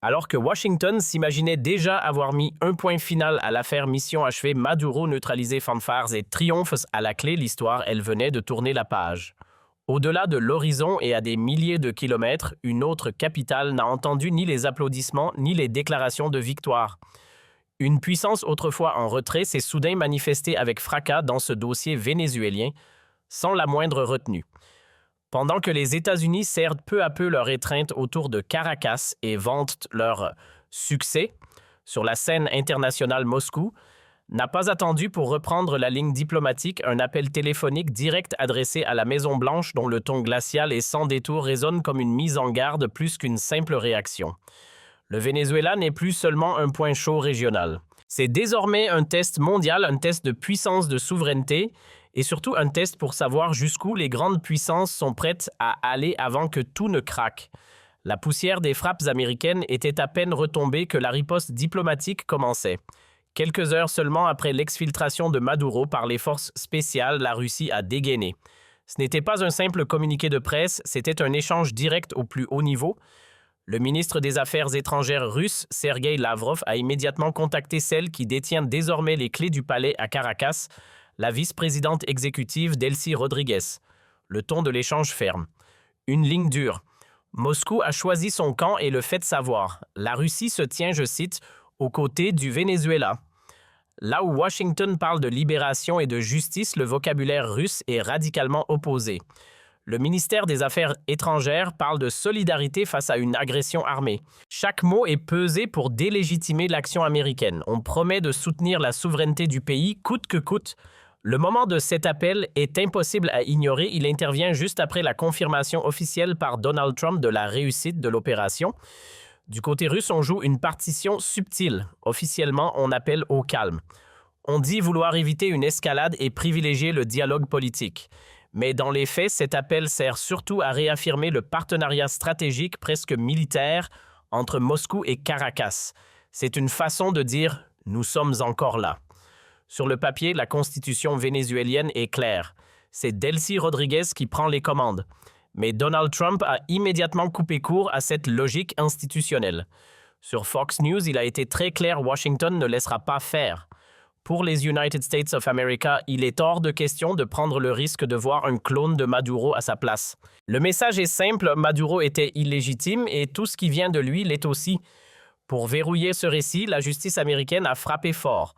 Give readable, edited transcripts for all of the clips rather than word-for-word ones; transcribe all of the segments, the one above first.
Alors que Washington s'imaginait déjà avoir mis un point final à l'affaire mission achevée, Maduro neutralisé, fanfares et triomphes à la clé, l'histoire, elle venait de tourner la page. Au-delà de l'horizon et à des milliers de kilomètres, une autre capitale n'a entendu ni les applaudissements ni les déclarations de victoire. Une puissance autrefois en retrait s'est soudain manifestée avec fracas dans ce dossier vénézuélien, sans la moindre retenue. Pendant que les États-Unis serrent peu à peu leur étreinte autour de Caracas et vantent leur succès sur la scène internationale, Moscou n'a pas attendu pour reprendre la ligne diplomatique un appel téléphonique direct adressé à la Maison-Blanche dont le ton glacial et sans détour résonne comme une mise en garde plus qu'une simple réaction. Le Venezuela n'est plus seulement un point chaud régional. C'est désormais un test mondial, un test de puissance, de souveraineté et surtout un test pour savoir jusqu'où les grandes puissances sont prêtes à aller avant que tout ne craque. La poussière des frappes américaines était à peine retombée que la riposte diplomatique commençait. Quelques heures seulement après l'exfiltration de Maduro par les forces spéciales, la Russie a dégainé. Ce n'était pas un simple communiqué de presse, c'était un échange direct au plus haut niveau. Le ministre des Affaires étrangères russe, Sergei Lavrov, a immédiatement contacté celle qui détient désormais les clés du palais à Caracas, la vice-présidente exécutive Delcy Rodriguez. Le ton de l'échange ferme. Une ligne dure. Moscou a choisi son camp et le fait savoir. La Russie se tient, je cite, aux côtés du Venezuela. Là où Washington parle de libération et de justice, le vocabulaire russe est radicalement opposé. Le ministère des Affaires étrangères parle de solidarité face à une agression armée. Chaque mot est pesé pour délégitimer l'action américaine. On promet de soutenir la souveraineté du pays, coûte que coûte. Le moment de cet appel est impossible à ignorer. Il intervient juste après la confirmation officielle par Donald Trump de la réussite de l'opération. Du côté russe, on joue une partition subtile. Officiellement, on appelle au calme. On dit vouloir éviter une escalade et privilégier le dialogue politique. Mais dans les faits, cet appel sert surtout à réaffirmer le partenariat stratégique presque militaire entre Moscou et Caracas. C'est une façon de dire « nous sommes encore là ». Sur le papier, la constitution vénézuélienne est claire. C'est Delcy Rodriguez qui prend les commandes. Mais Donald Trump a immédiatement coupé court à cette logique institutionnelle. Sur Fox News, il a été très clair, Washington ne laissera pas faire. Pour les United States of America, il est hors de question de prendre le risque de voir un clone de Maduro à sa place. Le message est simple, Maduro était illégitime et tout ce qui vient de lui l'est aussi. Pour verrouiller ce récit, la justice américaine a frappé fort.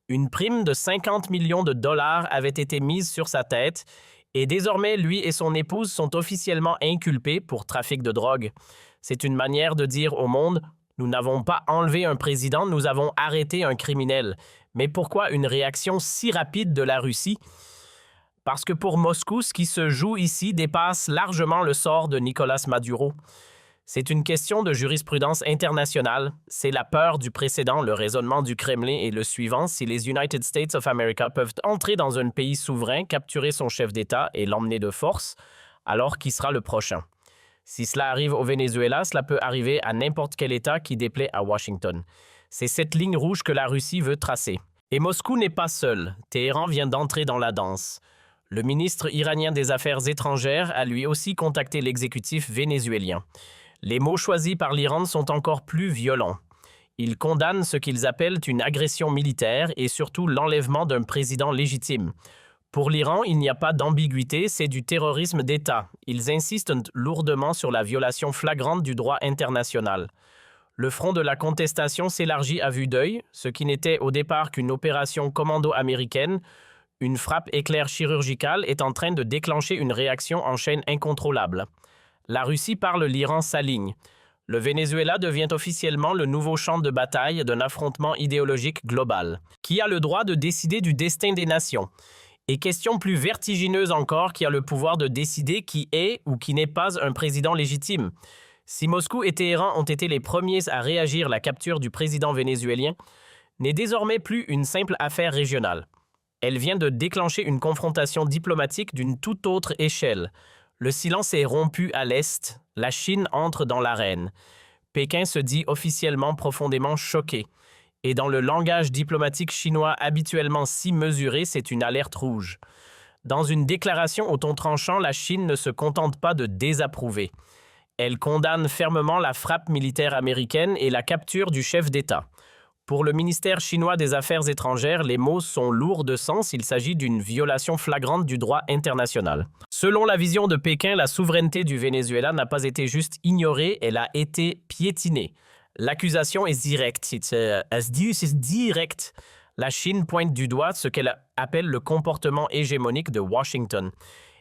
Une prime de 50 millions de dollars avait été mise sur sa tête et désormais, lui et son épouse sont officiellement inculpés pour trafic de drogue. C'est une manière de dire au monde « Nous n'avons pas enlevé un président, nous avons arrêté un criminel ». Mais pourquoi une réaction si rapide de la Russie? Parce que pour Moscou, ce qui se joue ici dépasse largement le sort de Nicolás Maduro. C'est une question de jurisprudence internationale. C'est la peur du précédent, le raisonnement du Kremlin est le suivant. Si les United States of America peuvent entrer dans un pays souverain, capturer son chef d'État et l'emmener de force, alors qui sera le prochain? Si cela arrive au Venezuela, cela peut arriver à n'importe quel État qui déplaît à Washington. C'est cette ligne rouge que la Russie veut tracer. Et Moscou n'est pas seul. Téhéran vient d'entrer dans la danse. Le ministre iranien des Affaires étrangères a lui aussi contacté l'exécutif vénézuélien. Les mots choisis par l'Iran sont encore plus violents. Ils condamnent ce qu'ils appellent une agression militaire et surtout l'enlèvement d'un président légitime. Pour l'Iran, il n'y a pas d'ambiguïté, c'est du terrorisme d'État. Ils insistent lourdement sur la violation flagrante du droit international. Le front de la contestation s'élargit à vue d'œil, ce qui n'était au départ qu'une opération commando américaine. Une frappe éclair chirurgicale est en train de déclencher une réaction en chaîne incontrôlable. La Russie parle, l'Iran s'aligne. Le Venezuela devient officiellement le nouveau champ de bataille d'un affrontement idéologique global. Qui a le droit de décider du destin des nations? Et question plus vertigineuse encore, qui a le pouvoir de décider qui est ou qui n'est pas un président légitime? Si Moscou et Téhéran ont été les premiers à réagir, la capture du président vénézuélien n'est désormais plus une simple affaire régionale. Elle vient de déclencher une confrontation diplomatique d'une toute autre échelle. Le silence est rompu à l'Est, la Chine entre dans l'arène. Pékin se dit officiellement profondément choqué. Et dans le langage diplomatique chinois habituellement si mesuré, c'est une alerte rouge. Dans une déclaration au ton tranchant, la Chine ne se contente pas de désapprouver. Elle condamne fermement la frappe militaire américaine et la capture du chef d'État. Pour le ministère chinois des Affaires étrangères, les mots sont lourds de sens, il s'agit d'une violation flagrante du droit international. Selon la vision de Pékin, la souveraineté du Venezuela n'a pas été juste ignorée, elle a été piétinée. L'accusation est directe, c'est direct. La Chine pointe du doigt ce qu'elle appelle le comportement hégémonique de Washington.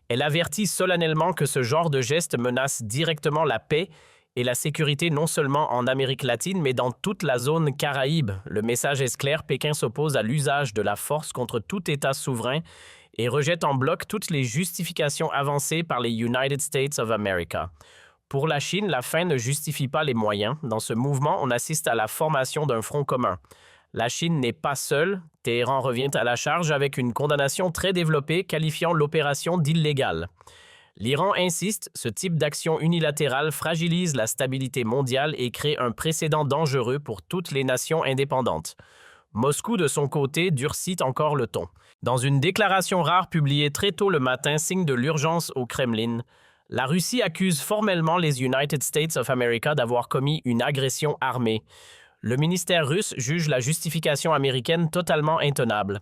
Elle avertit solennellement que ce genre de geste menace directement la paix et la sécurité non seulement en Amérique latine, mais dans toute la zone Caraïbe. Le message est clair, Pékin s'oppose à l'usage de la force contre tout État souverain et rejette en bloc toutes les justifications avancées par les United States of America. Pour la Chine, la fin ne justifie pas les moyens. Dans ce mouvement, on assiste à la formation d'un front commun. La Chine n'est pas seule. Téhéran revient à la charge avec une condamnation très développée qualifiant l'opération d'illégale. L'Iran insiste, ce type d'action unilatérale fragilise la stabilité mondiale et crée un précédent dangereux pour toutes les nations indépendantes. Moscou, de son côté, durcit encore le ton. Dans une déclaration rare publiée très tôt le matin, signe de l'urgence au Kremlin, la Russie accuse formellement les United States of America d'avoir commis une agression armée. Le ministère russe juge la justification américaine totalement intenable.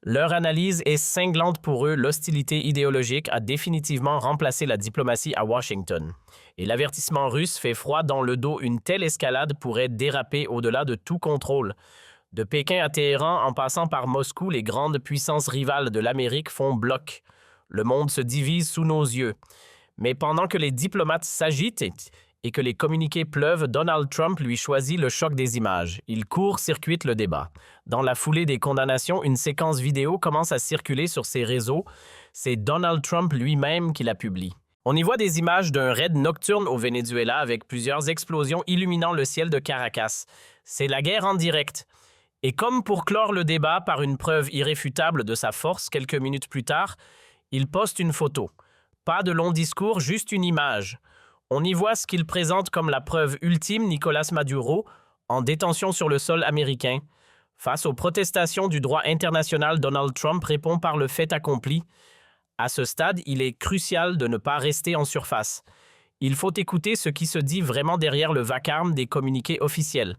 Leur analyse est cinglante pour eux, l'hostilité idéologique a définitivement remplacé la diplomatie à Washington. Et l'avertissement russe fait froid dans le dos, une telle escalade pourrait déraper au-delà de tout contrôle. De Pékin à Téhéran, en passant par Moscou, les grandes puissances rivales de l'Amérique font bloc. Le monde se divise sous nos yeux. Mais pendant que les diplomates s'agitent et que les communiqués pleuvent, Donald Trump lui choisit le choc des images. Il court-circuite le débat. Dans la foulée des condamnations, une séquence vidéo commence à circuler sur ses réseaux. C'est Donald Trump lui-même qui la publie. On y voit des images d'un raid nocturne au Venezuela avec plusieurs explosions illuminant le ciel de Caracas. C'est la guerre en direct. Et comme pour clore le débat par une preuve irréfutable de sa force, quelques minutes plus tard, il poste une photo. Pas de long discours, juste une image. On y voit ce qu'il présente comme la preuve ultime, Nicolás Maduro, en détention sur le sol américain. Face aux protestations du droit international, Donald Trump répond par le fait accompli. À ce stade, il est crucial de ne pas rester en surface. Il faut écouter ce qui se dit vraiment derrière le vacarme des communiqués officiels.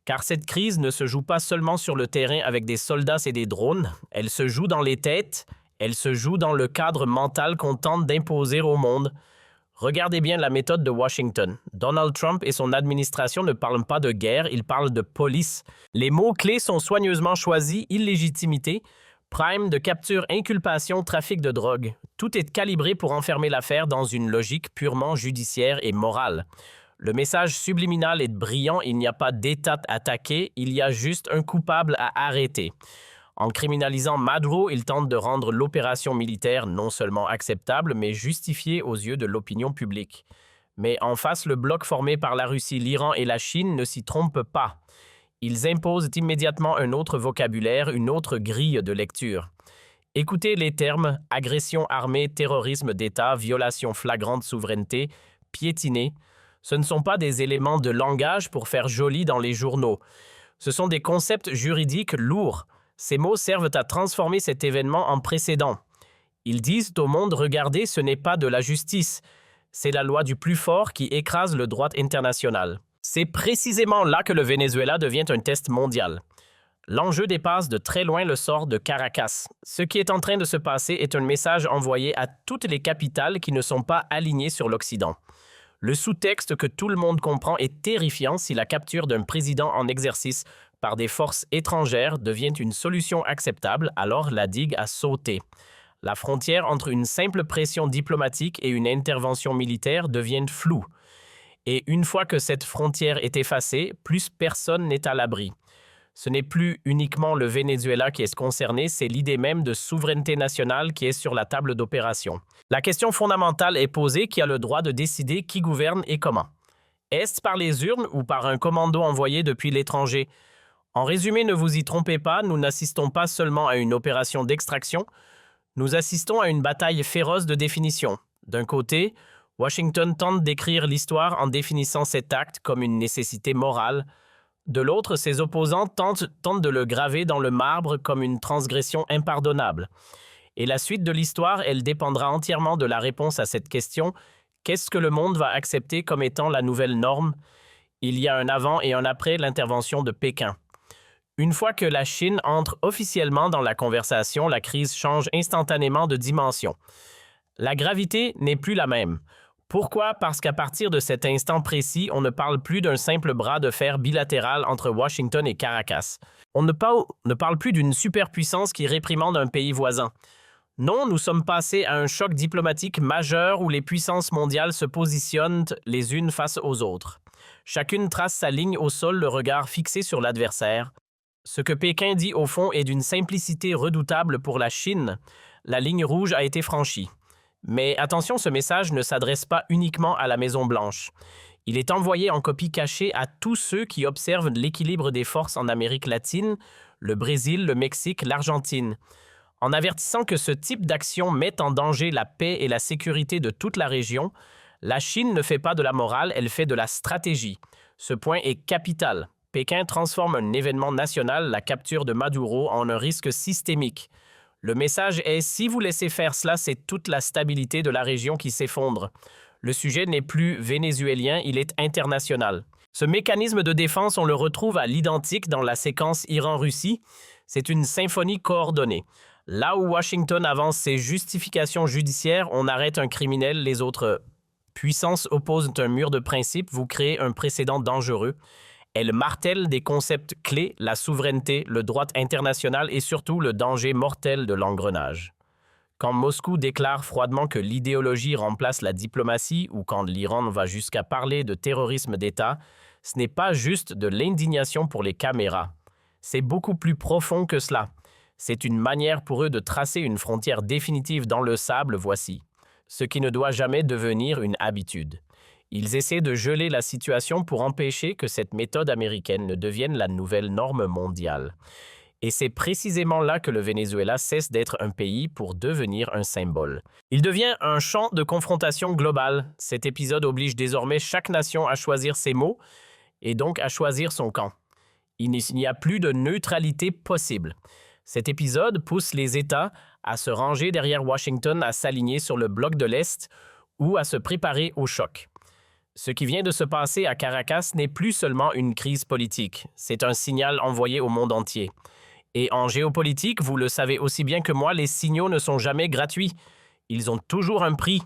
Car cette crise ne se joue pas seulement sur le terrain avec des soldats et des drones, elle se joue dans les têtes, elle se joue dans le cadre mental qu'on tente d'imposer au monde. Regardez bien la méthode de Washington. Donald Trump et son administration ne parlent pas de guerre, ils parlent de police. Les mots-clés sont soigneusement choisis, illégitimité, prime de capture, inculpation, trafic de drogue. Tout est calibré pour enfermer l'affaire dans une logique purement judiciaire et morale. Le message subliminal est brillant, il n'y a pas d'État attaqué, il y a juste un coupable à arrêter. En criminalisant Maduro, il tente de rendre l'opération militaire non seulement acceptable, mais justifiée aux yeux de l'opinion publique. Mais en face, le bloc formé par la Russie, l'Iran et la Chine ne s'y trompe pas. Ils imposent immédiatement un autre vocabulaire, une autre grille de lecture. Écoutez les termes « agression armée, terrorisme d'État, violation flagrante de souveraineté, piétiner ». Ce ne sont pas des éléments de langage pour faire joli dans les journaux. Ce sont des concepts juridiques lourds. Ces mots servent à transformer cet événement en précédent. Ils disent au monde, regardez, ce n'est pas de la justice. C'est la loi du plus fort qui écrase le droit international. C'est précisément là que le Venezuela devient un test mondial. L'enjeu dépasse de très loin le sort de Caracas. Ce qui est en train de se passer est un message envoyé à toutes les capitales qui ne sont pas alignées sur l'Occident. Le sous-texte que tout le monde comprend est terrifiant si la capture d'un président en exercice par des forces étrangères devient une solution acceptable, alors la digue a sauté. La frontière entre une simple pression diplomatique et une intervention militaire devient floue. Et une fois que cette frontière est effacée, plus personne n'est à l'abri. Ce n'est plus uniquement le Venezuela qui est concerné, c'est l'idée même de souveraineté nationale qui est sur la table d'opération. La question fondamentale est posée, qui a le droit de décider qui gouverne et comment. Est-ce par les urnes ou par un commando envoyé depuis l'étranger? En résumé, ne vous y trompez pas, nous n'assistons pas seulement à une opération d'extraction, nous assistons à une bataille féroce de définition. D'un côté, Washington tente d'écrire l'histoire en définissant cet acte comme une nécessité morale. De l'autre, ses opposants tentent de le graver dans le marbre comme une transgression impardonnable. Et la suite de l'histoire, elle dépendra entièrement de la réponse à cette question: Qu'est-ce que le monde va accepter comme étant la nouvelle norme? Il y a un avant et un après l'intervention de Pékin. Une fois que la Chine entre officiellement dans la conversation, la crise change instantanément de dimension. La gravité n'est plus la même. Pourquoi? Parce qu'à partir de cet instant précis, on ne parle plus d'un simple bras de fer bilatéral entre Washington et Caracas. On ne parle plus d'une superpuissance qui réprimande un pays voisin. Non, nous sommes passés à un choc diplomatique majeur où les puissances mondiales se positionnent les unes face aux autres. Chacune trace sa ligne au sol, le regard fixé sur l'adversaire. Ce que Pékin dit au fond est d'une simplicité redoutable pour la Chine. La ligne rouge a été franchie. Mais attention, ce message ne s'adresse pas uniquement à la Maison-Blanche. Il est envoyé en copie cachée à tous ceux qui observent l'équilibre des forces en Amérique latine, le Brésil, le Mexique, l'Argentine. En avertissant que ce type d'action met en danger la paix et la sécurité de toute la région, la Chine ne fait pas de la morale, elle fait de la stratégie. Ce point est capital. Pékin transforme un événement national, la capture de Maduro, en un risque systémique. Le message est « si vous laissez faire cela, c'est toute la stabilité de la région qui s'effondre ». Le sujet n'est plus vénézuélien, il est international. Ce mécanisme de défense, on le retrouve à l'identique dans la séquence Iran-Russie. C'est une symphonie coordonnée. Là où Washington avance ses justifications judiciaires, on arrête un criminel, les autres puissances opposent un mur de principe, vous créez un précédent dangereux. Elle martèle des concepts clés, la souveraineté, le droit international et surtout le danger mortel de l'engrenage. Quand Moscou déclare froidement que l'idéologie remplace la diplomatie ou quand l'Iran va jusqu'à parler de terrorisme d'État, ce n'est pas juste de l'indignation pour les caméras. C'est beaucoup plus profond que cela. C'est une manière pour eux de tracer une frontière définitive dans le sable, voici. Ce qui ne doit jamais devenir une habitude. Ils essaient de geler la situation pour empêcher que cette méthode américaine ne devienne la nouvelle norme mondiale. Et c'est précisément là que le Venezuela cesse d'être un pays pour devenir un symbole. Il devient un champ de confrontation globale. Cet épisode oblige désormais chaque nation à choisir ses mots et donc à choisir son camp. Il n'y a plus de neutralité possible. Cet épisode pousse les États à se ranger derrière Washington, à s'aligner sur le bloc de l'Est ou à se préparer au choc. Ce qui vient de se passer à Caracas n'est plus seulement une crise politique, c'est un signal envoyé au monde entier. Et en géopolitique, vous le savez aussi bien que moi, les signaux ne sont jamais gratuits. Ils ont toujours un prix.